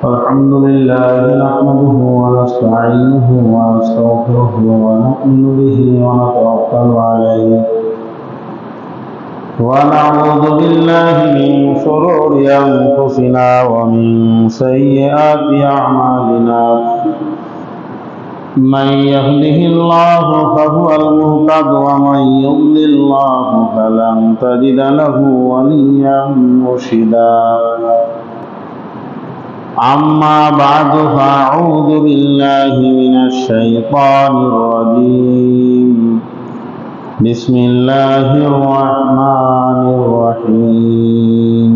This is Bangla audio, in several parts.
الحمد لله نحمده ونستعينه ونستغفره ونؤمن به ونتوكل عليه ونعوذ بالله من شرور أنفسنا ومن سيئات أعمالنا من يهده الله فهو المهتد ومن يضلل الله فلن تجد له وليا مرشدا أما بعد فأعوذ بالله من الشيطان الرجيم بسم الله الرحمن الرحيم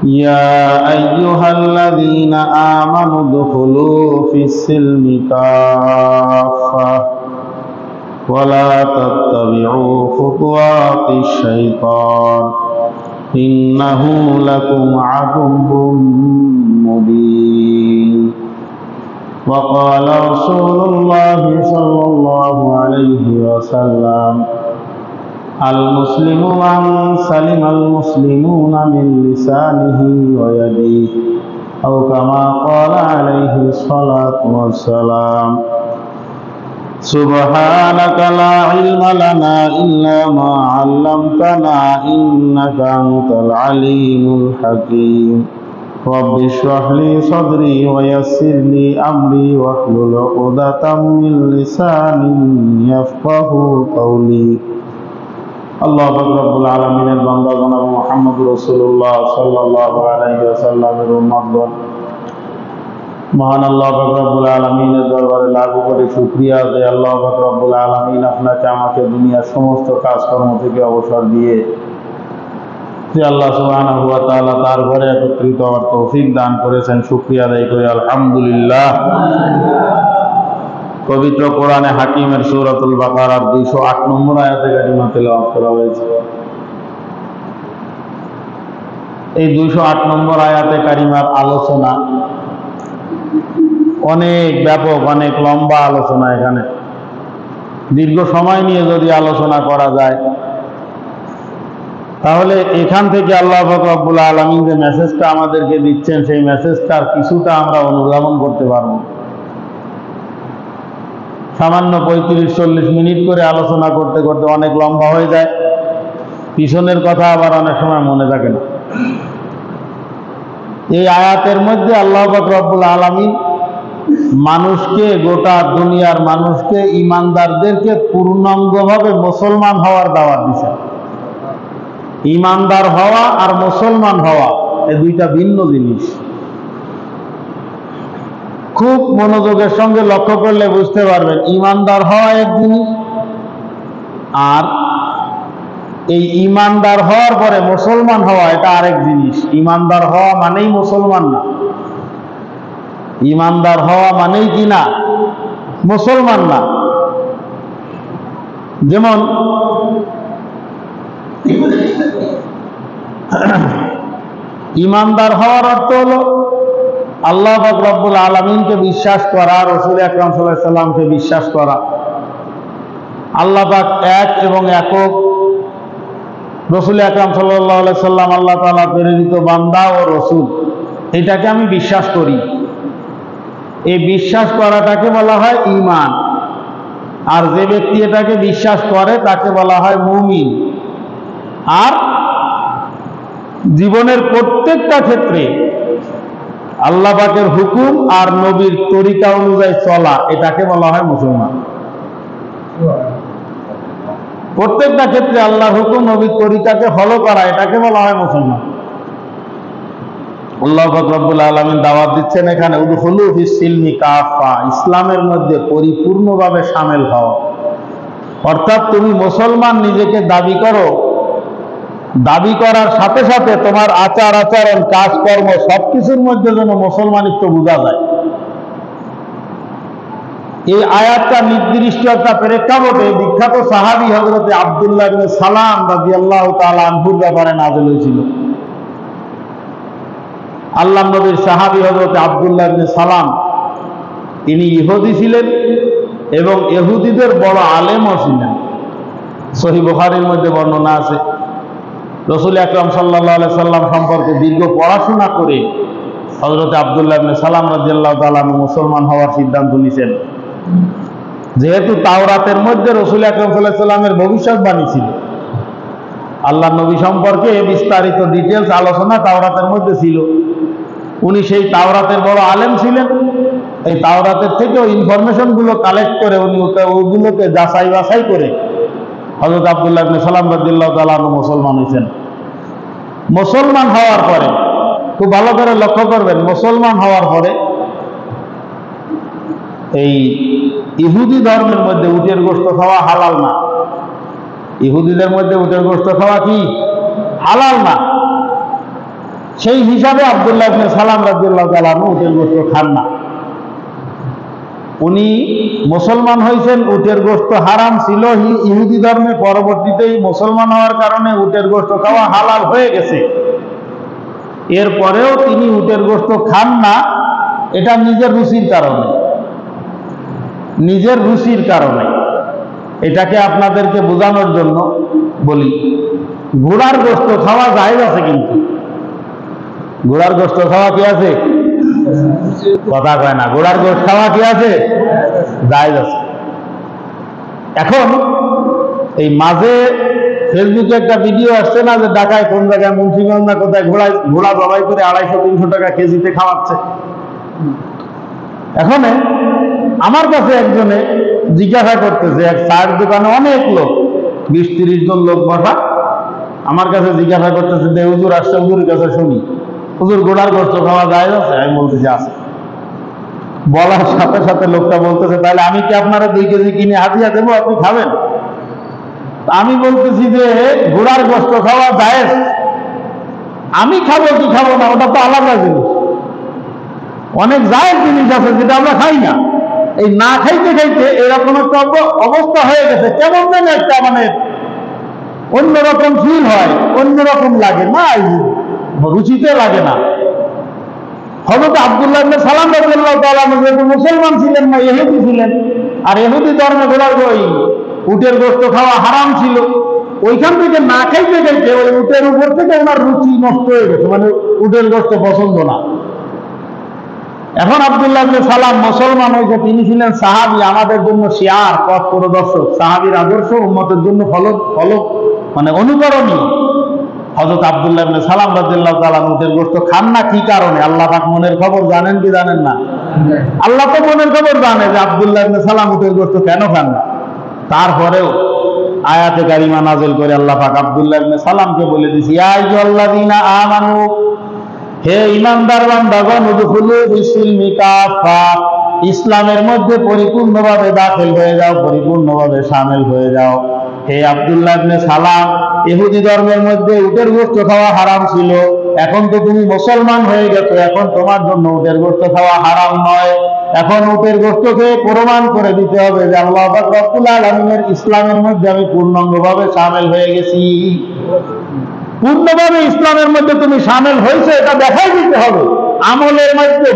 يا أيها الذين آمنوا ادخلوا في السلم كافة ولا تتبعوا خطوات الشيطان إنه لكم عدو مبين وقال رسول الله صلى الله عليه وسلم المسلم من سلم المسلمون من لسانه ويده أو كما قال عليه الصلاة والسلام سبحانك لا علم لنا إلا ما علمتنا إنك أنت العليم الحكيم رب اشرح لي صدري ويسر لي أمري واحلل عقدة من لساني يفقهوا قولي আল্লাহ রাব্বুল আলামিনের বান্দা জনাব মুহাম্মদ রাসূলুল্লাহ সাল্লাল্লাহু আলাইহি ওয়াসাল্লামের উম্মতগণ, মহান আল্লাহ রাব্বুল আলামিনের দরবারে লাখো কোটি শুকরিয়া যে আল্লাহ রাব্বুল আলামিন আপনাকে আমাকে দুনিয়ার সমস্ত কাজকর্ম থেকে অবসর দিয়ে যে আল্লাহ সুবহানাহু ওয়া তাআলা তার ঘরে একত্রিত হওয়ার তৌফিক দান করেছেন। শুকরিয়া আদায় করি আলহামদুলিল্লাহ। পবিত্র কোরআনে হাকিমের সূরাতুল বাকারার 208 নম্বর আয়াতে কারিমা তেলাওয়াত করা হয়েছে। এই 208 নম্বর আয়াতে কারিমার আলোচনা অনেক ব্যাপক, অনেক লম্বা আলোচনা। এখানে দীর্ঘ সময় নিয়ে যদি আলোচনা করা যায় তাহলে এখান থেকে আল্লাহ রাব্বুল আলামিন যে মেসেজটা আমাদেরকে দিচ্ছেন সেই মেসেজটার কিছুটা আমরা অনুধাবন করতে পারবো। সামান্য 35-40 মিনিট করে আলোচনা করতে করতে অনেক লম্বা হয়ে যায়, পিছনের কথা আবার অনেক সময় মনে থাকে না। এই আয়াতের মধ্যে আল্লাহ রাব্বুল আলামিন মানুষকে, গোটা দুনিয়ার মানুষকে, ঈমানদারদেরকে পূর্ণাঙ্গভাবে মুসলমান হওয়ার দাওয়াত দিয়েছেন। ঈমানদার হওয়া আর মুসলমান হওয়া এই দুইটা ভিন্ন জিনিস। খুব মনোযোগের সঙ্গে লক্ষ্য করলে বুঝতে পারবেন ঈমানদার হওয়া এক জিনিস, আর এই ঈমানদার হওয়ার পরে মুসলমান হওয়া এটা আরেক জিনিস। ঈমানদার হওয়া মানেই মুসলমান না, ঈমানদার হওয়া মানেই কি না মুসলমান না। যেমন ঈমানদার হওয়ার অর্থ হলো আল্লাহ পাক রব্বুল আলামিনকে বিশ্বাস করা, রাসূল আকরাম সাল্লাল্লাহু আলাইহি সাল্লামকে বিশ্বাস করা, আল্লাহ পাক এক এবং একক, রাসূল আকরাম সাল্লাল্লাহু আলাইহি সাল্লাম আল্লাহ তাআলা প্রেরিত বান্দা ও রাসূল, এটাকে আমি বিশ্বাস করি। এই বিশ্বাস করাটাকে বলা হয় ঈমান। আর যে ব্যক্তি এটাকে বিশ্বাস করে তাকে বলা হয় মুমিন। আর জীবনের প্রত্যেকটা ক্ষেত্রে আল্লাহ পাকের হুকুম আর নবীর তরিকা অনুযায়ী চলা, এটাকে বলা হয় মুসলমান। প্রত্যেকটা ক্ষেত্রে আল্লাহর হুকুম, নবীর তরিকাকে ফলো করা, এটাকে বলা হয় মুসলমান। আল্লাহ পাক রব্বুল আলামিন দাওয়াত দিচ্ছেন এখানে উদখুলু ফিস সিলমি কাফা, ইসলামের মধ্যে পরিপূর্ণভাবে শামিল হও। অর্থাৎ তুমি মুসলমান নিজেকে দাবি করো, দাবি করার সাথে সাথে তোমার আচার আচরণ, কাজকর্ম সবকিছুর মধ্যে যেন মুসলমানিত্ব বোঝা যায়। এই আয়াতটা নির্দিষ্ট একটা প্রেক্ষাপটে বিখ্যাত সাহাবী হযরত আব্দুল্লাহ ইবনে সালাম রাদিয়াল্লাহু তাআলা আনহুর ব্যাপারে নাযিল হয়েছিল। আল্লাহর নবীর সাহাবী হযরত আব্দুল্লাহ ইবনে সালাম, তিনি ইহুদি ছিলেন এবং ইহুদিদের বড় আলেমও ছিলেন। সহিহ বুখারীর মধ্যে বর্ণনা আছে রাসূল আকরাম সাল্লাল্লাহু আলাইহি সাল্লাম সম্পর্কে দীর্ঘ পড়াশোনা করে হযরত আব্দুল্লাহ ইবনে সালাম রাদিয়াল্লাহু তাআলা মুসলমান হওয়ার সিদ্ধান্ত নিয়েছেন। যেহেতু তাওরাতের মধ্যে রাসূল আকরাম সাল্লাল্লাহু আলাইহি সাল্লামের ভবিষ্যৎবাণী ছিল, আল্লাহর নবী সম্পর্কে বিস্তারিত ডিটেইলস আলোচনা তাওরাতের মধ্যে ছিল। উনি সেই তাওরাতের বড় আলেম ছিলেন। এই তাওরাতের থেকেও ইনফরমেশন গুলো কালেক্ট করে উনি ওইগুলোকে যাচাই বাছাই করে হযরত আব্দুল্লাহ ইবনে সালাম রাদিয়াল্লাহু তাআলা মুসলমান হয়েছেন। মুসলমান হওয়ার পরে খুব ভালো করে লক্ষ্য করবেন, মুসলমান হওয়ার পরে এই ইহুদি ধর্মের মধ্যে উটের গোশত খাওয়া হালাল না। ইহুদিদের মধ্যে উটের গোশত খাওয়া কি হালাল না। সেই হিসাবে আব্দুল্লাহ ইবনে সালাম রাদিয়াল্লাহু তাআলা উটের গোশত খান না। উনি মুসলমান হয়েছেন, উটের গোশত হারাম ছিল ইহুদি ধর্মে, পরবর্তীতেই মুসলমান হওয়ার কারণে উটের গোশত খাওয়া হালাল হয়ে গেছে। এরপরেও তিনি উটের গোশত খান না, এটা নিজের রুচির কারণে, নিজের রুচির কারণে। এটাকে আপনাদেরকে বোঝানোর জন্য বলি, ঘোড়ার গোশত খাওয়া জায়েজ আছে, কিন্তু ঘোড়ার গোশত খাওয়া কি আছে? কথা কয় না। ঘোড়ার গোশত খাওয়া কি আছে? জায়েজ আছে। এখন এই মাঝে ফেসবুকে একটা ভিডিও আসছে না, যে ঢাকায় কোন জায়গায় মুন্সিগঞ্জ না কোথায় ঘোড়া জবাই করে 250-300 টাকা কেজিতে খাওয়াচ্ছে। এখন আমার কাছে একজনে জিজ্ঞাসা করতেছে, এক চায়ের দোকানে অনেক লোক, 20-30 জন লোক বসা, আমার কাছে জিজ্ঞাসা করতেছে যে হুজুর আসছে, হুজুরের কাছে শুনি, হুজুর ঘোড়ার গোশত খাওয়া জায়েজ আছে? আমি বলতেছি আছে। বলার সাথে সাথে লোকটা বলতেছে, তাহলে আমি কি আপনারা 2 কেজি কিনে হাতিয়া দেবো, আপনি খাবেন? আমি বলতেছি যে ঘোড়ার গোশত খাওয়া জায়েজ, আমি খাবো কি খাবো না ওটা তো আলাদা জিনিস। অনেক জায়েজ জিনিস আছে যেটা আমরা খাই না। এই না খাইতে খাইতে এরকম একটা অবস্থা হয়ে গেছে, কেমন যেন একটা মানে অন্যরকম ফিল হয়, অন্যরকম লাগে না, রুচিতে লাগে না। হযরত আব্দুল্লাহ ইবনে সালাম রাদিয়াল্লাহু তাআলা যেহেতু মুসলমান ছিলেন না, ইহুদি ছিলেন, আর ইহুদি ধর্মে ঘোড়ার উটের গোশত খাওয়া হারাম ছিল, ওইখান থেকে না খাইতে খাইতে ওই উটের উপর থেকে ওনার রুচি নষ্ট হয়ে গেছে, মানে উটের গোশত পছন্দ না। এখন আব্দুল্লাহ ইবনে সালাম মুসলমান হয়েছে, তিনি ছিলেন সাহাবী, আমাদের জন্য শিয়ার, পথ প্রদর্শক। সাহাবীর আদর্শ উম্মতের জন্য ফলক মানে অনুকরণীয়। হযরত আব্দুল্লাহ ইবনে সালাম রাদিয়াল্লাহু তাআলা উটের গোশত খান না, কি কারণে? আল্লাহ পাক মনের খবর জানেন কি জানেন না? আল্লাহ তো মনের খবর জানে যে আব্দুল্লাহ ইবনে সালাম উটের গোশত কেন খান না। তারপরেও আয়াতে কারিমা নাযিল করে আল্লাহ পাক আব্দুল্লাহ ইবনে সালামকে বলে দিয়েছে, ইয়া আইয়ুহাল্লাযীনা আমানু, হে ঈমানদার বান্দাগণ, উদখুলু ফিস-সিলমি কাফা, ইসলামের মধ্যে পরিপূর্ণভাবে দাখিল হয়ে যাও, পরিপূর্ণভাবে শামিল হয়ে যাও। হে আব্দুল্লাহ ইবনে সালাম, ইহুদি ধর্মের মধ্যে উটের গোশত খাওয়া হারাম ছিল, এখন তো তুমি মুসলমান হয়ে গেছো, এখন তোমার জন্য উটের গোশত খাওয়া হারাম নয়। এখন উটের গোশত খেয়ে প্রমাণ করে দিতে হবে যে আল্লাহ পাক রব্বুল আলামিনের ইসলামের মধ্যে আমি পূর্ণাঙ্গভাবে শামিল হয়ে গেছি। পূর্ণভাবে ইসলামের মধ্যে তুমি শামিল হয়েছে, এটা দেখাই দিতে হবে আমলের মাধ্যমে।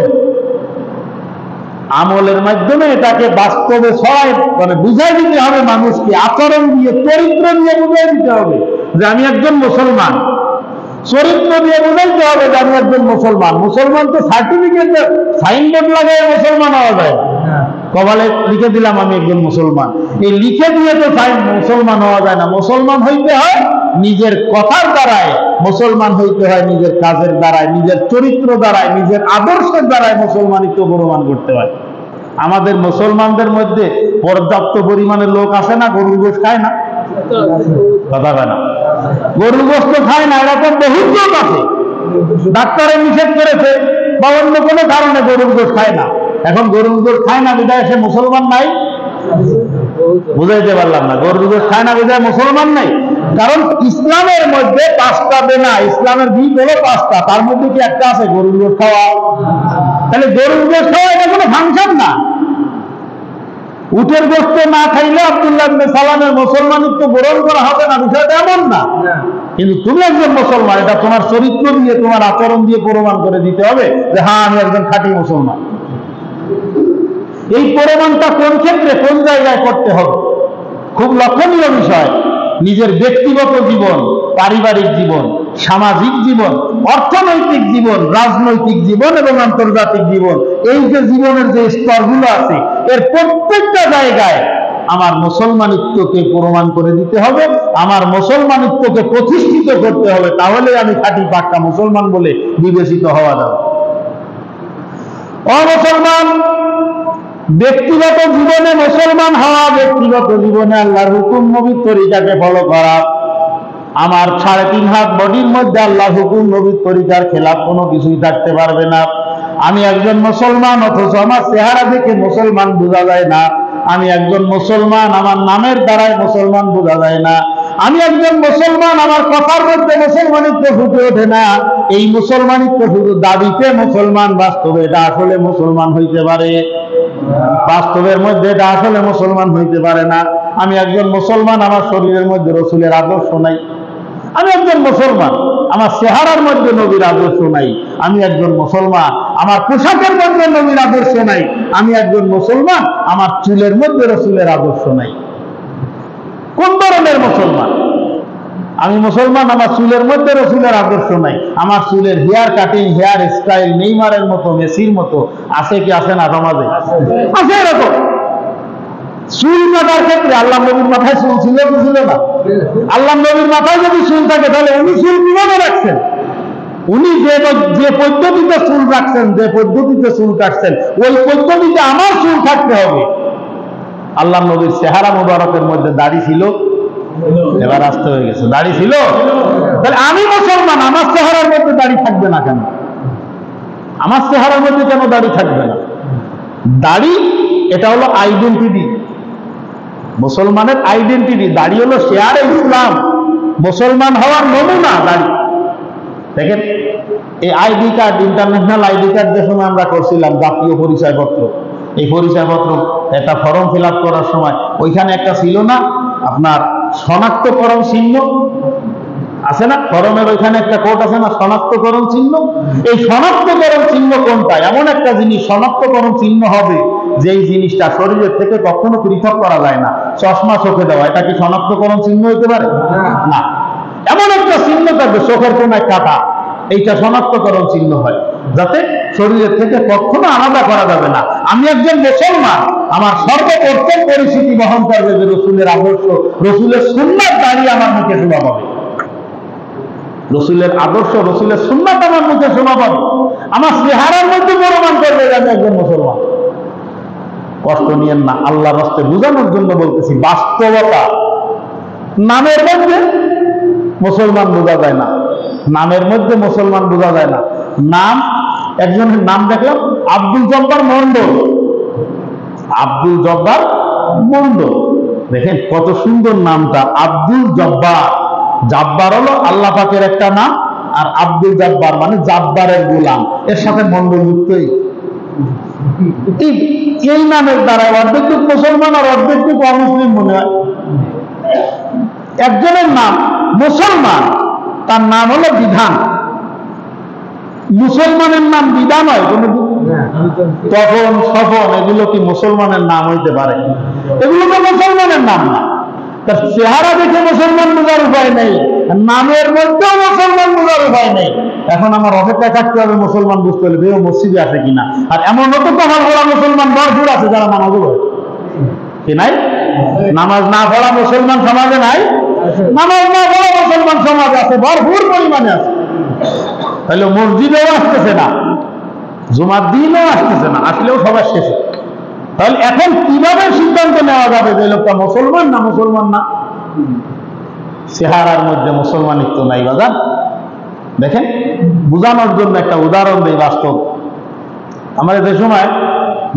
আমলের মাধ্যমে এটাকে বাস্তবে সবাই মানে বুঝাই দিতে হবে মানুষকে, আচরণ দিয়ে, চরিত্র দিয়ে বুঝাই দিতে হবে যে আমি একজন মুসলমান। চরিত্র দিয়ে বুঝাইতে হবে যে আমি একজন মুসলমান। মুসলমান তো সার্টিফিকেট, সাইনবোর্ড লাগায় মুসলমান হওয়া যায়, কপালে লিখে দিলাম আমি একজন মুসলমান, এই লিখে দিয়ে তো মুসলমান হওয়া যায় না। মুসলমান হইতে হয় নিজের কথার দ্বারায়, মুসলমান হইতে হয় নিজের কাজের দ্বারায়, নিজের চরিত্র দ্বারায়, নিজের আদর্শের দ্বারায় মুসলমানিত্ব প্রমাণ করতে হয়। আমাদের মুসলমানদের মধ্যে পর্যাপ্ত পরিমাণে লোক আছে না গরুর গোশত খায় না? কথা হয় না, গরুর গোশত খায় না, এরকম বহু লোক আছে। ডাক্তারে নিষেধ করেছে বা অন্য কোনো কারণে গরুর গোশত খায় না। এখন গরুর গোশত খায় না বিধায় সে মুসলমান নাই? বুঝাইতে পারলাম না। গরুর গোশত খায় না বিধায় মুসলমান নাই, কারণ ইসলামের মধ্যে 5টা বেনা, ইসলামের ভিত হলো 5টা, তার মধ্যে কি একটা আছে গরুর গোশত খাওয়া? তাহলে গরুর গোশত খাওয়া এটা কোনো ফাংশন না। উটের গোশত না খাইলে আব্দুল্লাহ ইবনে সালামের মুসলমানিত্ব গ্রহণ করা হবে না, বিষয়টা এমন না। কিন্তু তুমি একজন মুসলমান, এটা তোমার চরিত্র দিয়ে, তোমার আচরণ দিয়ে প্রমাণ করে দিতে হবে যে হ্যাঁ আমি একজন খাঁটি মুসলমান। এই প্রমাণটা কোন ক্ষেত্রে, কোন জায়গায় করতে হবে, খুব লক্ষণীয় বিষয়। নিজের ব্যক্তিগত জীবন, পারিবারিক জীবন, সামাজিক জীবন, অর্থনৈতিক জীবন, রাজনৈতিক জীবন এবং আন্তর্জাতিক জীবন, এই যে জীবনের যে স্তরগুলো আছে এর প্রত্যেকটা জায়গায় আমার মুসলমানিত্বকে প্রমাণ করে দিতে হবে, আমার মুসলমানিত্বকে প্রতিষ্ঠিত করতে হবে, তাহলে আমি খাঁটি পাক্কা মুসলমান বলে বিবেচিত হওয়া যাবে। অমুসলমান ব্যক্তিগত জীবনে মুসলমান হওয়া, ব্যক্তিগত জীবনে আল্লাহর হুকুম নবীর তরিকাকে ফলো করা। আমার 3.5 হাত বডির মধ্যে আল্লাহ হুকুম নবীর তরিকার খেলাফ কোনো কিছুই থাকতে পারবে না। আমি একজন মুসলমান, অথচ আমার চেহারা দেখে মুসলমান বোঝা যায় না। আমি একজন মুসলমান, আমার নামের দ্বারাই মুসলমান বোঝা যায় না। আমি একজন মুসলমান, আমার কথার মধ্যে মুসলমানিত্ব ফুটে ওঠে না। এই মুসলমানিত্ব শুধু দাবিতে মুসলমান, বাস্তবে এটা আসলে মুসলমান হইতে পারে, বাস্তবের মধ্যে এটা আসলে মুসলমান হইতে পারে না। আমি একজন মুসলমান, আমার শরীরের মধ্যে রসুলের আদর্শ নাই। আমি একজন মুসলমান, আমার চেহারার মধ্যে নবীর আদর্শ নাই। আমি একজন মুসলমান, আমার পোশাকের মধ্যে নবীর আদর্শ নাই। আমি একজন মুসলমান, আমার চুলের মধ্যে রসুলের আদর্শ নাই। কোন ধরনের মুসলমান? আমি মুসলমান, আমার চুলের মধ্যে রসুলের আদর্শ নাই। আমার চুলের হেয়ার কাটিং, হেয়ার স্টাইল নেইমারের মতো, মেসির মতো আছে কি আছে না সমাজে? আছে এরকম। চুল কাটার ক্ষেত্রে আল্লাহ নবীর মাথায় চুল ছিল কি ছিল না? আল্লাহ নবীর মাথায় যদি চুল থাকে তাহলে উনি চুল কিভাবে রাখছেন? উনি যে পদ্ধতিতে চুল রাখছেন, যে পদ্ধতিতে চুল কাটছেন, ওই পদ্ধতিতে আমার চুল থাকতে হবে। আল্লাহ নবীর চেহারা মুবারকের মধ্যে দাড়ি ছিল, এবার আসতে হয়ে গেছে, দাড়ি ছিল। তাহলে আমি মুসলমান, আমার চেহারার মধ্যে দাড়ি থাকবে না কেন? আমার চেহারার মধ্যে কেন দাড়ি থাকবে না? দাড়ি এটা হলো আইডেন্টিটি, মুসলমানের আইডেন্টিটি। দাড়ি হলো শেয়ারে ইসলাম, মুসলমান হওয়ার নমুনা দাড়ি। দেখেন, এই ID card, international ID card যে সময় আমরা করছিলাম, জাতীয় পরিচয়পত্র, এই পরিচয়পত্র একটা ফর্ম ফিল আপ করার সময় ওইখানে একটা ছিল না আপনার শনাক্তকরণ চিহ্ন আছে না? ফরমের ওইখানে একটা কোড আছে না, শনাক্তকরণ চিহ্ন। এই শনাক্তকরণ চিহ্ন কোনটা? এমন একটা জিনিস শনাক্তকরণ চিহ্ন হবে যেই জিনিসটা শরীরের থেকে কখনো পৃথক করা যায় না। চশমা চোখে দেওয়া, এটা কি শনাক্তকরণ চিহ্ন হতে পারে? না। এমন একটা চিহ্ন থাকবে, চোখের কোনায় কাটা, এইটা শনাক্তকরণ চিহ্ন হয়, যাতে শরীরের থেকে কখনো আলাদা করা যাবে না। আমি একজন মুসলমান, আমার সর্বপ্রথম পরিস্থিতি বহন করবে যে রসুলের আদর্শ, রসুলের সুন্নাত দাঁড়িয়ে আমার মুখে শোভা পাবে। রসুলের আদর্শ, রসুলের সুন্নাত আমার মুখে শোভা পাবে। আমার চেহারার মধ্যে প্রমাণ করবে যে আমি একজন মুসলমান। কষ্ট নিয়েন না, আল্লাহর রাস্তে বোঝানোর জন্য বলতেছি। বাস্তবতা, নামের মধ্যে মুসলমান বোঝা যায় না, নামের মধ্যে মুসলমান বোঝা যায় না। নাম, একজনের নাম দেখলাম আব্দুল জব্বার মন্ডল, আব্দুল জব্বার মন্ডল। দেখেন কত সুন্দর নামটা, আব্দুল জব্বার। জাব্বার হলো আল্লাহ পাকের একটা নাম, আর আব্দুল জব্বার মানে জাব্বারের গোলাম, এর সাথে মন্ডল যুক্তই। এই নামের দ্বারা অর্ধেক মুসলমান আর অর্ধেক অমুসলিম মনে হয়। একজনের নাম মুসলমান, তার নাম হলো বিধান। মুসলমানের নাম বিধান হয় কোনো? তখন সফন, এগুলো কি মুসলমানের নাম হইতে পারে? এগুলো তো মুসলমানের নাম না। তার চেহারা দেখে মুসলমান বোঝার উপায় নেই, নামের মধ্যেও মুসলমান বোঝার উপায় নেই। এখন আমার অপেক্ষায় থাকতে হবে মুসলমান বুঝতে হলে বেও মসজিদে আছে কিনা। আর এমন অত কথা বলা মুসলমান ভরপুর আছে যারা নামাজও পড়ে কি নাই? নামাজ না পড়া মুসলমান সমাজে নাই? নামাজ না পড়া মুসলমান সমাজে আছে, ভরপুর পরিমাণে আছে। তাহলে মসজিদেও আসতেছে না, জুমার দিনও আসতেছে না, আসলেও সবার শেষে। তাহলে এখন কিভাবে সিদ্ধান্ত নেওয়া যাবে যে লোকটা মুসলমান না মুসলমান না? চেহারার মধ্যে মুসলমানিত্ব নাই বাজার। দেখেন, বোঝানোর জন্য একটা উদাহরণ দেই বাস্তব। আমরা যে সময়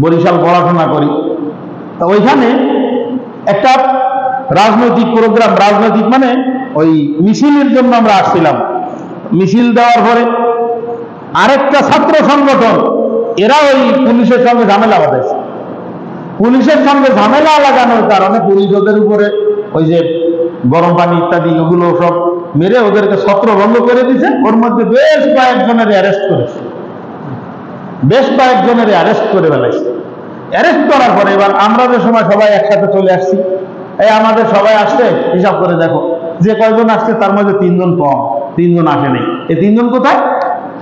বরিশাল পড়াশোনা করি, তা ওইখানে একটা রাজনৈতিক প্রোগ্রাম, রাজনৈতিক মানে ওই মিছিলের জন্য আমরা আসছিলাম। মিছিল দেওয়ার পরে আরেকটা ছাত্র সংগঠন, এরা ওই পুলিশের সঙ্গে ঝামেলা বাঁধাইছে। পুলিশের সঙ্গে ঝামেলা লাগানোর কারণে পুলিশ ওদের উপরে ওই যে গরম পানি ইত্যাদি ওগুলো সব মেরে ওদেরকে ছত্র বন্ধ করে দিয়েছে। ওর মধ্যে বেশ কয়েকজনের অ্যারেস্ট করেছে, বেশ কয়েকজনের অ্যারেস্ট করে ফেলাইছে। অ্যারেস্ট করার পরে এবার আমরা যে সময় সবাই একসাথে চলে আসছি, এই আমাদের সবাই আসছে, হিসাব করে দেখো যে কয়জন আসছে তার মধ্যে 3 জন কম, 3 জন আসে নাই। এই 3 জন কোথায়?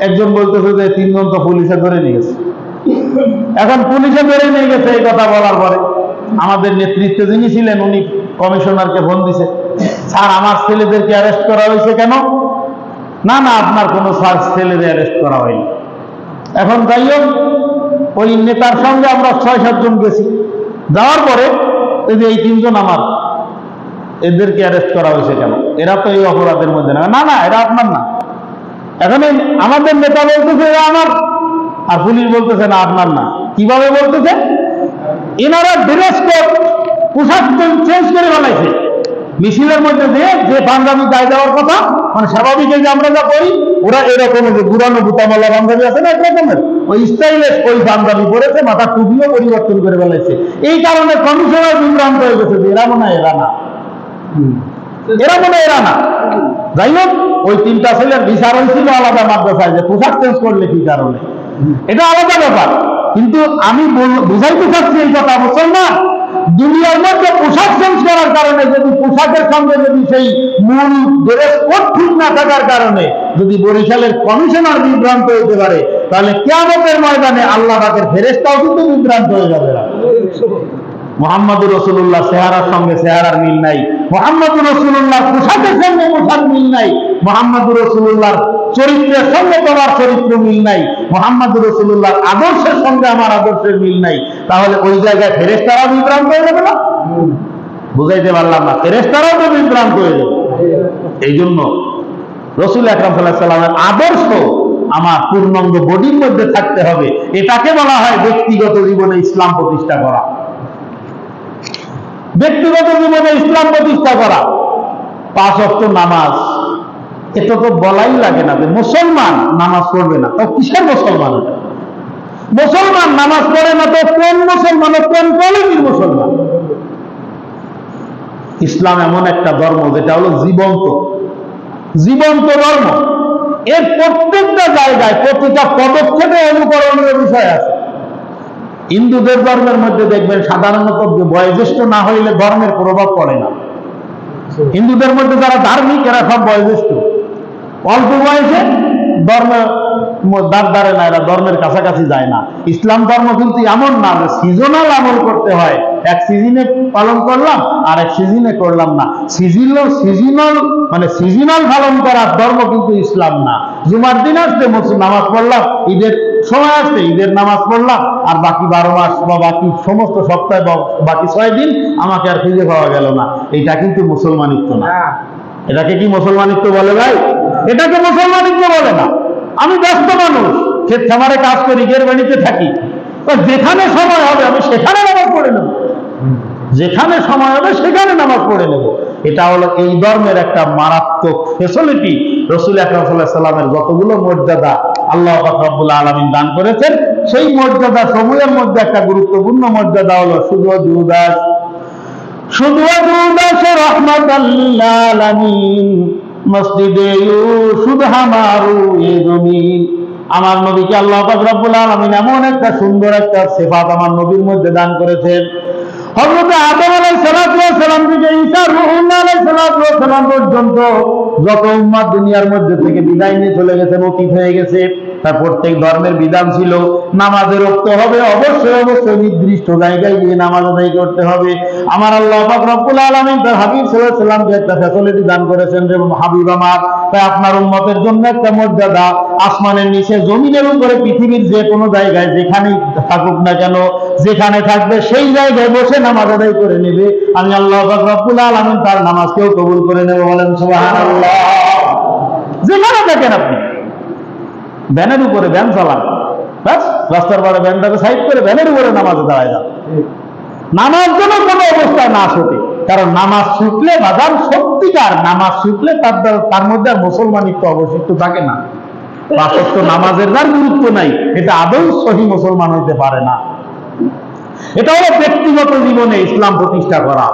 একজন বলতেছে যে 3 জন তো পুলিশে ধরে নিয়ে গেছে। এখন পুলিশে ধরে নিয়ে গেছে এই কথা বলার পরে আমাদের নেতৃত্বে যিনি ছিলেন উনি কমিশনারকে ফোন দিছে, স্যার আমার ছেলেদেরকে অ্যারেস্ট করা হয়েছে কেন? না না আপনার কোনো ছেলেদের অ্যারেস্ট করা হয়নি। এখন যাই হোক, ওই নেতার সঙ্গে আমরা 6-7 জন গেছি। যাওয়ার পরে এই যে এই 3 জন আমার, এদেরকে অ্যারেস্ট করা হয়েছে কেন? এরা তো এই অপরাধের মধ্যে না। না না এরা আপনার না। এখন আমাদের নেতা বলতেছে এরা আমার, আর পুলিশ বলতেছে না আপনার না। কিভাবে বলতেছে? এনারা ড্রেস কোড পোশাক চেঞ্জ করে বানাইছে। মিছিলের মধ্যে যে পাঞ্জাবি গায়ে দেওয়ার কথা, মানে স্বাভাবিক যে আমরা যা করি, ওরা এরকম যে পুরানো বুতামালা পাঞ্জাবি আছে না, এক রকমের ওই স্টাইলে ওই পাঞ্জাবি পরেছে, মাথা টুপিও পরিবর্তন করে ফেলাইছে। এই কারণে কমিশনার বিভ্রান্ত হয়ে গেছে যে এরা মনে হয় এরা না, এরা মনে হয় এরা না। যাই হোক, ওই 3টা ছেলের বিচার হয়েছিল আলাদা মাদ্রাসায় যে পোশাক চেঞ্জ করলে কি কারণে, এটা আলাদা ব্যাপার। কিন্তু আমি বুঝাইতে চাচ্ছি এই কথা, মুসলমান দুনিয়ার মধ্যে পোশাক চেঞ্জ করার কারণে, যদি পোশাকের সঙ্গে যদি সেই মূল ড্রেস কোড ঠিক না থাকার কারণে যদি বরিশালের কমিশনার বিভ্রান্ত হইতে পারে, তাহলে কিয়ামতের ময়দানে আল্লাহ পাকের ফেরেশতাও কিন্তু বিভ্রান্ত হয়ে যাবে। মুহাম্মদুর রাসূলুল্লাহ চেহারার সঙ্গে চেহারার মিল নাই, মুহাম্মদুর রাসূলুল্লাহ পোশাকের সঙ্গে পোশাক মিল নাই, মুহাম্মদুর রাসূলুল্লাহর চরিত্রের সঙ্গে তোমার চরিত্র মিল নাই, মুহাম্মদুর রাসূলুল্লাহর আদর্শের সঙ্গে আমার আদর্শের মিল নাই। তাহলে ওই জায়গায় ফেরেশতারা বিভ্রান্ত হয়ে যাবে না? বুঝাইতে পারলাম না? ফেরেশতারাও তো বিভ্রান্ত হয়ে যাবে। এই জন্য রাসূল আকরাম সাল্লাল্লাহু আলাইহি ওয়াসাল্লামের আদর্শ আমার পূর্ণাঙ্গ বডির মধ্যে থাকতে হবে। এটাকে বলা হয় ব্যক্তিগত জীবনে ইসলাম প্রতিষ্ঠা করা। ব্যক্তিগত জীবনে ইসলাম প্রতিষ্ঠা করা। 5 ওয়াক্ত নামাজ, এটা তো বলাই লাগে না যে মুসলমান নামাজ পড়বে না। তো কিসের মুসলমান? মুসলমান নামাজ পড়ে না তো কোন মুসলমান, কোন কোয়ালিটির মুসলমান? ইসলাম এমন একটা ধর্ম যেটা হলো জীবন্ত, জীবন্ত ধর্ম। এর প্রত্যেকটা জায়গায় প্রতিটা পদক্ষেপে অনুকরণীয় বিষয় আছে। হিন্দুদের ধর্মের মধ্যে দেখবেন সাধারণত বয়োজ্যেষ্ঠ না হইলে ধর্মের প্রভাব পড়ে না। হিন্দুদের মধ্যে যারা ধার্মিক এরা সব বয়োজ্যেষ্ঠ, অল্প বয়সে ধর্মের দ্বারে না, এরা ধর্মের কাছাকাছি যায় না। ইসলাম ধর্ম কিন্তু এমন না যে সিজনাল আমল করতে হয়, এক সিজনে পালন করলাম আর এক সিজনে করলাম না। সিজনাল মানে সিজনাল পালন করার ধর্ম কিন্তু ইসলাম না। জুমার দিন আসতে নামাজ পড়লাম, ঈদের সময় আসতে ঈদের নামাজ পড়লাম, আর বাকি 12 মাস বা বাকি সমস্ত সপ্তাহে বাকি 6 দিন আমাকে আর খুঁজে পাওয়া গেল না। এটা কিন্তু মুসলমানিত্ব না। এটাকে কি মুসলমানিত্ব বলে ভাই? এটাকে মুসলমানিত্ব বলে না। আমি ব্যস্ত মানুষ, ক্ষেত খামারে কাজ করি, গেরবাড়িতে থাকি, যেখানে সময় হবে আমি সেখানে নামাজ পড়ে নেব, যেখানে সময় হবে সেখানে নামাজ পড়ে নেব। এটা হলো এই ধর্মের একটা মারাত্মক ফ্যাসিলিটি। রাসূল আকরাম সাল্লাল্লাহু আলাইহি ওয়াসাল্লামের যতগুলো মর্যাদা আল্লাহ পাক রব্বুল আলামিন দান করেছেন, সেই মর্যাদা সমূহের মধ্যে একটা গুরুত্বপূর্ণ মর্যাদা হলো শুধু রহমাতাল লিল আলামিন, মসজিদে ইউসুফ হামারু এ জমিন। আমার নবীকে আল্লাহ পাক রব্বুল আলামিন এমন একটা সুন্দর একটা সিফাত আমার নবীর মধ্যে দান করেছেন। হযরত আদম আলাইহিস সালাতু ওয়াস সালাম থেকে ঈসা রূহুল্লাহ আলাইহিস সালাতু ওয়াস সালাম পর্যন্ত যত উম্মাত দুনিয়ার মধ্যে থেকে বিদায় নিয়ে চলে গেছেন, অতীত হয়ে গেছে, তার প্রত্যেক ধর্মের বিধান ছিল নামাজে রুখতে হবে, অবশ্যই নির্দিষ্ট জায়গায় গিয়ে নামাজ আদায় করতে হবে। আমার আল্লাহ পাক রব্বুল আলামিন তার হাবিব সাল্লাল্লাহু আলাইহি ওয়াসাল্লামকে একটা ফ্যাসিলিটি দান করেছেন যে হাবিব আমার, তাই আপনার উম্মতের জন্য একটা মর্যাদা, আসমানের নিচে জমিনের উপরে পৃথিবীর যে কোনো জায়গায় যেখানেই থাকুক না কেন, যেখানে থাকবে সেই জায়গায় বসে নামাজ আদায় করে নেবে। আমি আল্লাহ পাক রব্বুল আলামিন তার নামাজকেও কবুল করে নেব। বলেন সুবহানাল্লাহ। যেখানে দেখেন আপনি ভ্যানের উপরে ভ্যান চালান, ব্যাস রাস্তার পাড়ে ভ্যানটাকে সাইড করে ভ্যানের উপরে নামাজে দাঁড়ায় যান। নামাজ যেন কোনো অবস্থায় না ছুটে, কারণ নামাজ ছুটলে বাজার সত্যিকার নামাজ ছুটলে তার মধ্যে আর মুসলমানিত্ব অবশিষ্ট থাকে না। পাঁচ নামাজের যার গুরুত্ব নাই, এটা আদৌ সহি মুসলমান হইতে পারে না। এটা হলো ব্যক্তিগত জীবনে ইসলাম প্রতিষ্ঠা করা।